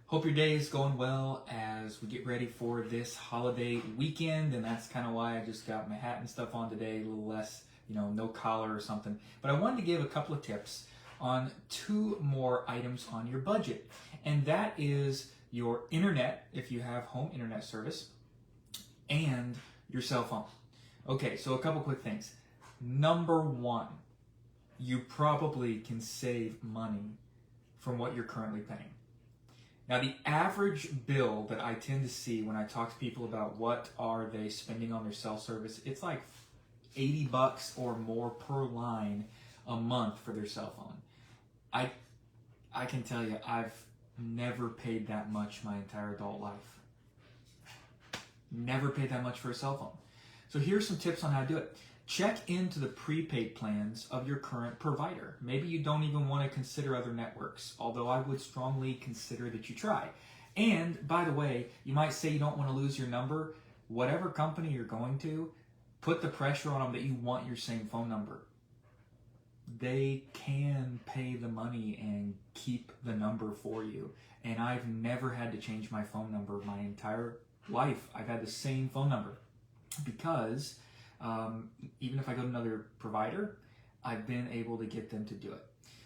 Hope your day is going well as we get ready for this holiday weekend, and that's kind of why I just got my hat and stuff on today, a little less, no collar or something. But I wanted to give a couple of tips on two more items on your budget, and that is your internet, if you have home internet service, and your cell phone. Okay, so a couple quick things. Number one, you probably can save money from what you're currently paying. Now, the average bill that I tend to see when I talk to people about what are they spending on their cell service, it's like $80 or more per line a month for their cell phone. I can tell you, I've never paid that much my entire adult life. Never paid that much for a cell phone. So here's some tips on how to do it. Check into the prepaid plans of your current provider. Maybe you don't even want to consider other networks, although I would strongly consider that you try. And by the way, you might say you don't want to lose your number. Whatever company you're going to, put the pressure on them that you want your same phone number. They can pay the money and keep the number for you. And I've never had to change my phone number my entire life. I've had the same phone number because even if I go to another provider, I've been able to get them to do it.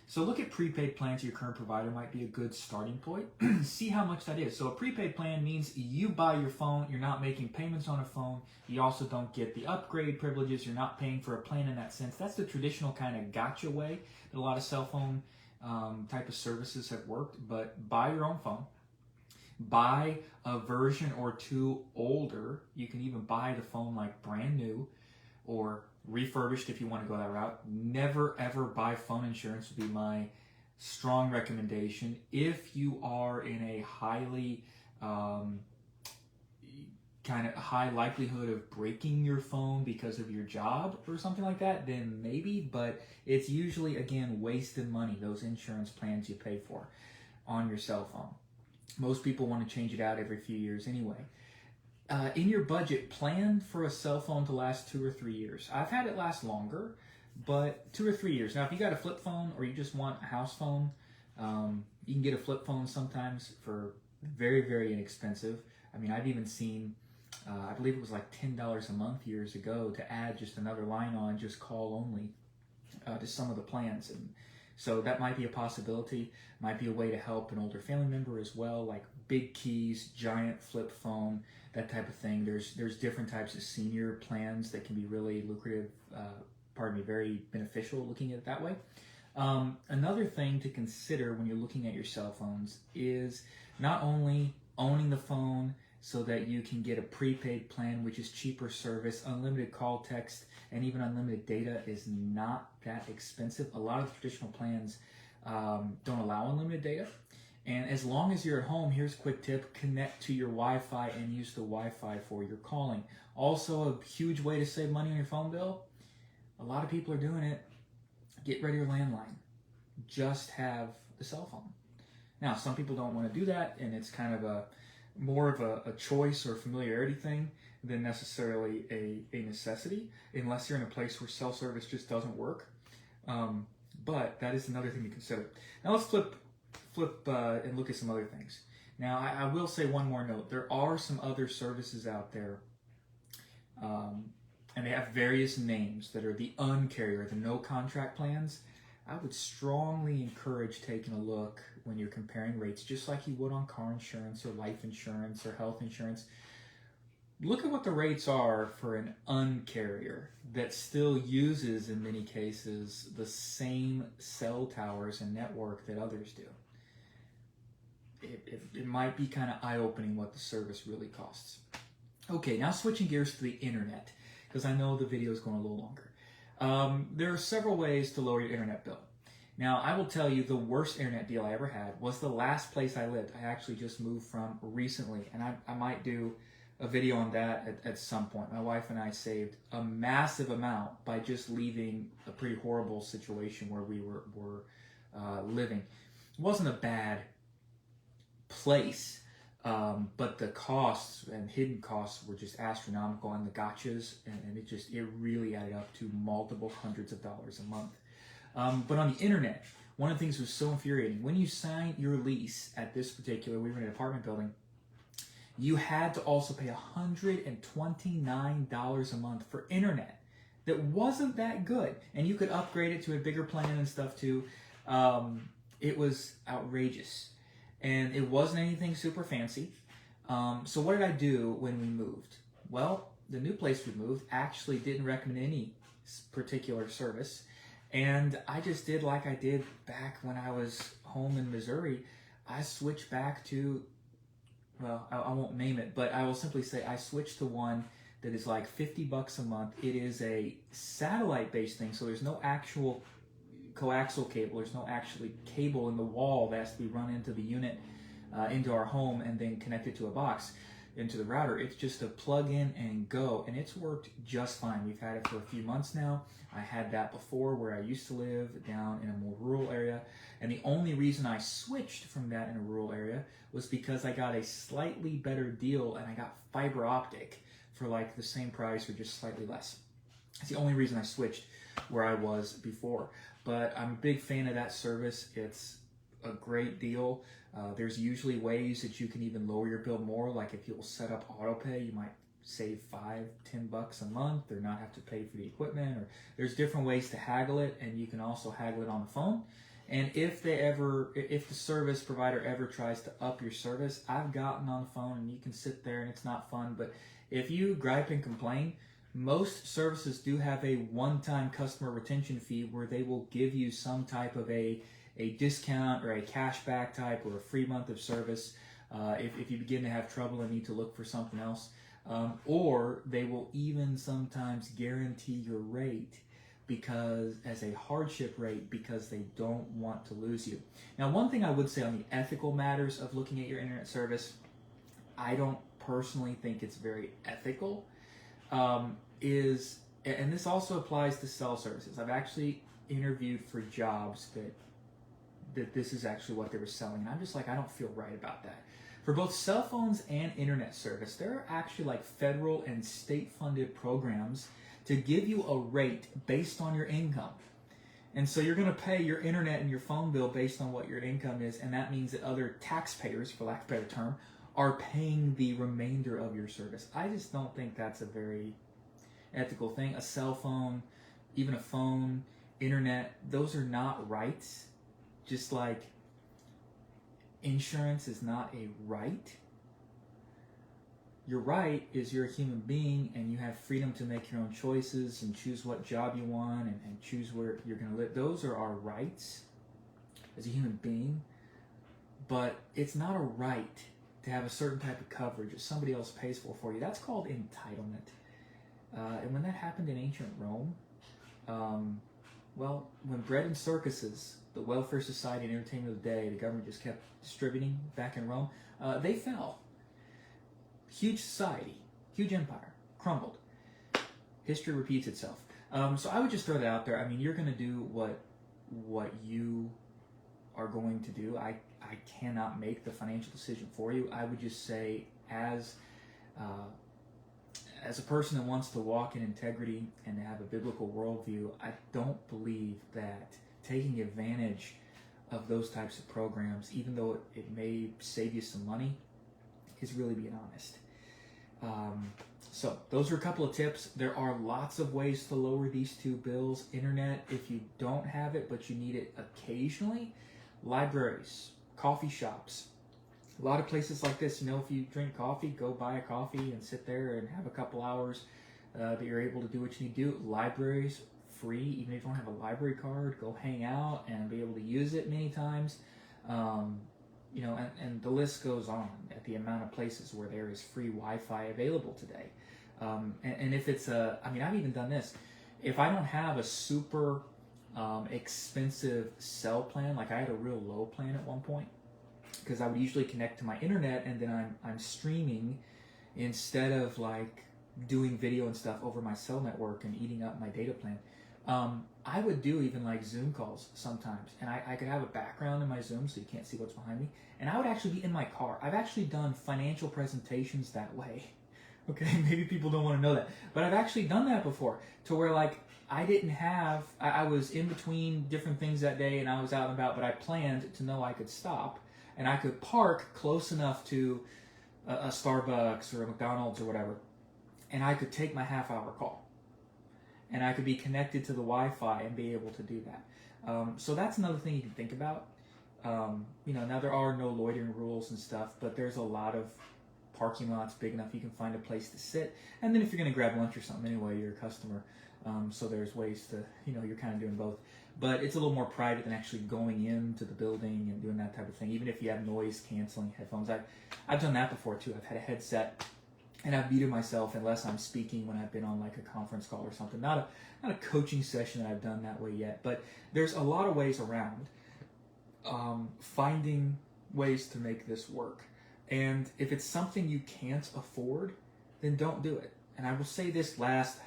So look at prepaid plans of your current provider might be a good starting point. See how much that is. So a prepaid plan means you buy your phone, you're not making payments on a phone, you also don't get the upgrade privileges, you're not paying for a plan in that sense. That's the traditional kind of gotcha way that a lot of cell phone type of services have worked, but buy your own phone. Buy a version or two older. You can even buy the phone like brand new or refurbished if you want to go that route. Never ever buy phone insurance would be my strong recommendation. If you are in a highly kind of high likelihood of breaking your phone because of your job or something like that, then maybe, but it's usually, again, wasted money, those insurance plans you pay for on your cell phone. Most people want to change it out every few years anyway. In your budget, plan for a cell phone to last 2 or 3 years. I've had it last longer, but 2 or 3 years. Now, if you got a flip phone or you just want a house phone, you can get a flip phone sometimes for very, very inexpensive. I mean, I've even seen, I believe it was like $10 a month years ago to add just another line on, just call only, to some of the plans. And so that might be a possibility, might be a way to help an older family member as well, like big keys, giant flip phone, that type of thing. There's different types of senior plans that can be really lucrative, very beneficial looking at it that way. Another thing to consider when you're looking at your cell phones is not only owning the phone so that you can get a prepaid plan, which is cheaper service, unlimited call, text, and even unlimited data is not that expensive. A lot of the traditional plans don't allow unlimited data. And as long as you're at home, here's a quick tip, connect to your Wi-Fi and use the Wi-Fi for your calling. Also, a huge way to save money on your phone bill, a lot of people are doing it, get rid of your landline. Just have the cell phone. Now, some people don't want to do that, and it's kind of more of a choice or familiarity thing than necessarily a necessity, unless you're in a place where cell service just doesn't work. But that is another thing to consider. Now let's flip and look at some other things. Now I will say one more note. There are some other services out there, and they have various names that are the uncarrier, the no contract plans. I would strongly encourage taking a look when you're comparing rates, just like you would on car insurance or life insurance or health insurance. Look at what the rates are for an uncarrier that still uses, in many cases, the same cell towers and network that others do. It might be kind of eye-opening what the service really costs. Okay, now switching gears to the internet, because I know the video is going a little longer. There are several ways to lower your internet bill. Now, I will tell you the worst internet deal I ever had was the last place I lived. I actually just moved from recently, and I might do a video on that at some point. My wife and I saved a massive amount by just leaving a pretty horrible situation where we were living. It wasn't a bad place, but the costs and hidden costs were just astronomical, and the gotchas, and it really added up to multiple hundreds of dollars a month. But on the internet, one of the things that was so infuriating, when you signed your lease at this particular, we were in an apartment building, you had to also pay $129 a month for internet that wasn't that good. And you could upgrade it to a bigger plan and stuff too. It was outrageous. And it wasn't anything super fancy. So what did I do when we moved? Well, the new place we moved actually didn't recommend any particular service. And I just did like I did back when I was home in Missouri. I switched back to, well, I won't name it, but I will simply say I switched to one that is like $50 a month. It is a satellite-based thing, so there's no actual coaxial cable. There's no actually cable in the wall that has to be run into the unit, into our home, and then connected to a box, into the router. It's just a plug in and go, and it's worked just fine. We've had it for a few months now. I had that before where I used to live down in a more rural area, and the only reason I switched from that in a rural area was because I got a slightly better deal, and I got fiber optic for like the same price or just slightly less. It's the only reason I switched where I was before. But I'm a big fan of that service. It's a great deal. There's usually ways that you can even lower your bill more. Like if you'll set up auto pay, you might save $5-10 a month or not have to pay for the equipment. Or there's different ways to haggle it, and you can also haggle it on the phone. And if the service provider ever tries to up your service, I've gotten on the phone and you can sit there and it's not fun. But if you gripe and complain, most services do have a one-time customer retention fee where they will give you some type of a discount or a cashback type or a free month of service if you begin to have trouble and need to look for something else. Or they will even sometimes guarantee your rate because as a hardship rate because they don't want to lose you. Now, one thing I would say on the ethical matters of looking at your internet service, I don't personally think it's very ethical. And this also applies to cell services. I've actually interviewed for jobs that this is actually what they were selling, and I'm just like, I don't feel right about that. For both cell phones and internet service, there are actually like federal and state-funded programs to give you a rate based on your income. And so you're going to pay your internet and your phone bill based on what your income is, and that means that other taxpayers, for lack of a better term, are paying the remainder of your service. I just don't think that's a very ethical thing. A cell phone, even a phone, internet, those are not rights. Just like insurance is not a right. Your right is you're a human being and you have freedom to make your own choices and choose what job you want and choose where you're going to live. Those are our rights as a human being, but it's not a right to have a certain type of coverage that somebody else pays for you. That's called entitlement. And when that happened in ancient Rome, well, when bread and circuses, the welfare society and entertainment of the day, the government just kept distributing back in Rome, they fell. Huge society, huge empire, crumbled. History repeats itself. So I would just throw that out there. I mean, you're going to do what you are going to do. I cannot make the financial decision for you. I would just say, as a person that wants to walk in integrity and to have a biblical worldview, I don't believe that taking advantage of those types of programs, even though it may save you some money, is really being honest. So those are a couple of tips. There are lots of ways to lower these two bills. Internet, if you don't have it but you need it occasionally. Libraries, coffee shops, a lot of places like this. You know, if you drink coffee, go buy a coffee and sit there and have a couple hours that you're able to do what you need to do. Libraries, free. Even if you don't have a library card, go hang out and be able to use it many times. You know, and the list goes on at the amount of places where there is free Wi-Fi available today. And if it's I mean, I've even done this. If I don't have a super expensive cell plan, like I had a real low plan at one point, because I would usually connect to my internet and then I'm streaming instead of like doing video and stuff over my cell network and eating up my data plan. I would do even like Zoom calls sometimes, and I could have a background in my Zoom so you can't see what's behind me, and I would actually be in my car. I've actually done financial presentations that way Okay, maybe people don't want to know that, but I've actually done that before, to where like I was in between different things that day and I was out and about, but I planned to know I could stop and I could park close enough to a Starbucks or a McDonald's or whatever, and I could take my half-hour call, and I could be connected to the Wi-Fi and be able to do that. So that's another thing you can think about. Now there are no loitering rules and stuff, but there's a lot of parking lots big enough you can find a place to sit. And then if you're going to grab lunch or something anyway, you're a customer. So there's ways to, you're kind of doing both. But it's a little more private than actually going into the building and doing that type of thing. Even if you have noise canceling headphones, I've done that before too. I've had a headset and I've muted myself unless I'm speaking when I've been on like a conference call or something. Not a coaching session that I've done that way yet, but there's a lot of ways around finding ways to make this work. And if it's something you can't afford, then don't do it. And I will say this last,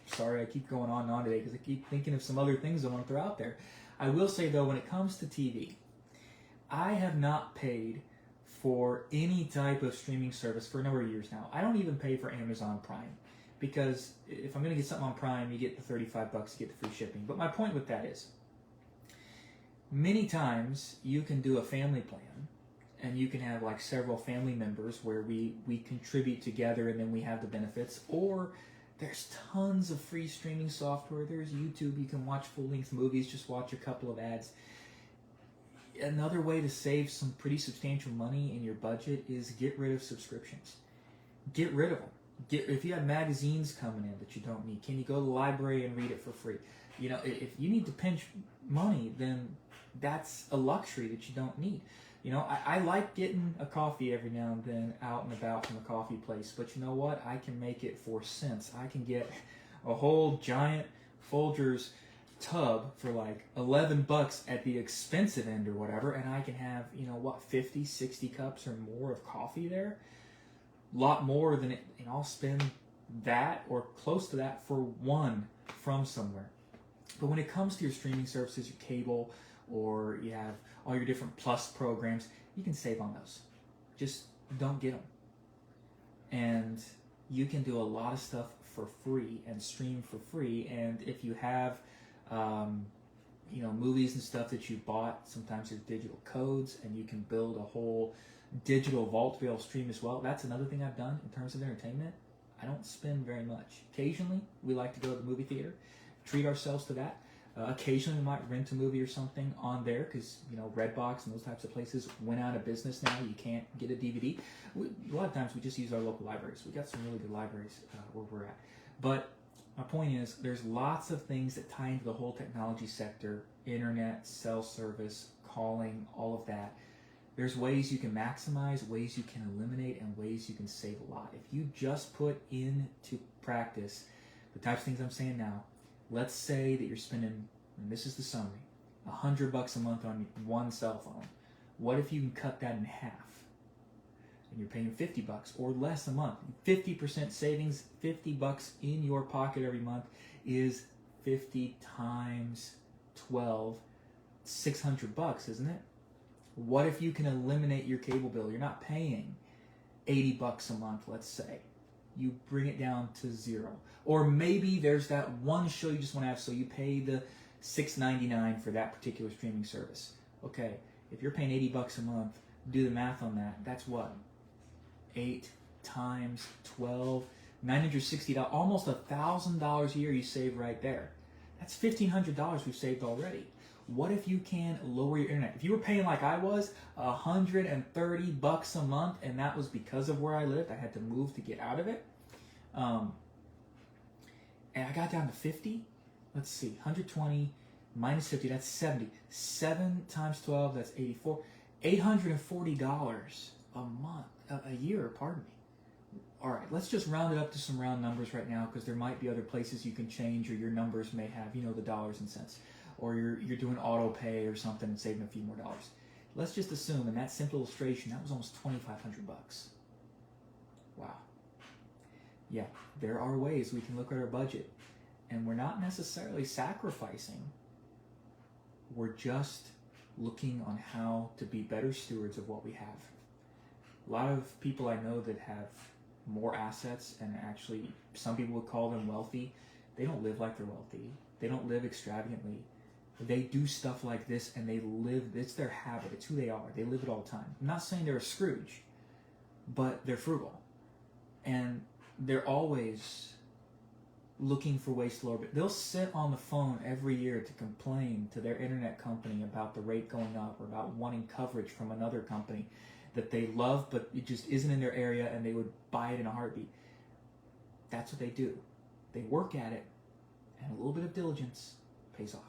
sorry I keep going on and on today because I keep thinking of some other things I want to throw out there. I will say though, when it comes to TV, I have not paid for any type of streaming service for a number of years now. I don't even pay for Amazon Prime because if I'm going to get something on Prime, you get the $35, you get the free shipping. But my point with that is, many times you can do a family plan and you can have like several family members where we contribute together and then we have the benefits. Or there's tons of free streaming software. There's YouTube. You can watch full-length movies, just watch a couple of ads. Another way to save some pretty substantial money in your budget is get rid of subscriptions. Get rid of them. If you have magazines coming in that you don't need, can you go to the library and read it for free? If you need to pinch money, then that's a luxury that you don't need. I like getting a coffee every now and then out and about from a coffee place, but you know what? I can make it for cents. I can get a whole giant Folgers tub for like $11 at the expensive end or whatever, and I can have 50, 60 cups or more of coffee there. A lot more than it, I'll spend that or close to that for one from somewhere. But when it comes to your streaming services, your cable, or you have all your different plus programs, you can save on those. Just don't get them. And you can do a lot of stuff for free and stream for free. And if you have movies and stuff that you bought, sometimes there's digital codes and you can build a whole digital vault to be able to stream as well. That's another thing I've done in terms of entertainment. I don't spend very much. Occasionally, we like to go to the movie theater, treat ourselves to that. Occasionally, we might rent a movie or something on there because, Redbox and those types of places went out of business now. You can't get a DVD. A lot of times, we just use our local libraries. We got some really good libraries where we're at. But my point is, there's lots of things that tie into the whole technology sector, internet, cell service, calling, all of that. There's ways you can maximize, ways you can eliminate, and ways you can save a lot. If you just put into practice the types of things I'm saying now, let's say that you're spending, and this is the summary, $100 a month on one cell phone. What if you can cut that in half? And you're paying $50 or less a month. 50% savings, $50 in your pocket every month is 50 times 12, $600, isn't it? What if you can eliminate your cable bill? You're not paying $80 a month, let's say. You bring it down to zero. Or maybe there's that one show you just want to have, so you pay the $6.99 for that particular streaming service. Okay, if you're paying $80 a month, do the math on that. That's what? 8 times 12, $960, almost $1,000 a year you save right there. That's $1,500 we've saved already. What if you can lower your internet? If you were paying like I was, $130 a month, and that was because of where I lived, I had to move to get out of it, and I got down to 50, let's see, 120 minus 50, that's 70. 7 times 12, that's 84. $840 a month, a year, pardon me. All right, let's just round it up to some round numbers right now, because there might be other places you can change, or your numbers may have, the dollars and cents. Or you're doing auto pay or something and saving a few more dollars. Let's just assume in that simple illustration, that was almost $2,500. Wow. Yeah, there are ways we can look at our budget, and we're not necessarily sacrificing. We're just looking on how to be better stewards of what we have. A lot of people I know that have more assets, and actually some people would call them wealthy. They don't live like they're wealthy. They don't live extravagantly. They do stuff like this, and they live, it's their habit. It's who they are. They live it all the time. I'm not saying they're a Scrooge, but they're frugal. And they're always looking for ways to lower it. They'll sit on the phone every year to complain to their internet company about the rate going up, or about wanting coverage from another company that they love, but it just isn't in their area, and they would buy it in a heartbeat. That's what they do. They work at it, and a little bit of diligence pays off.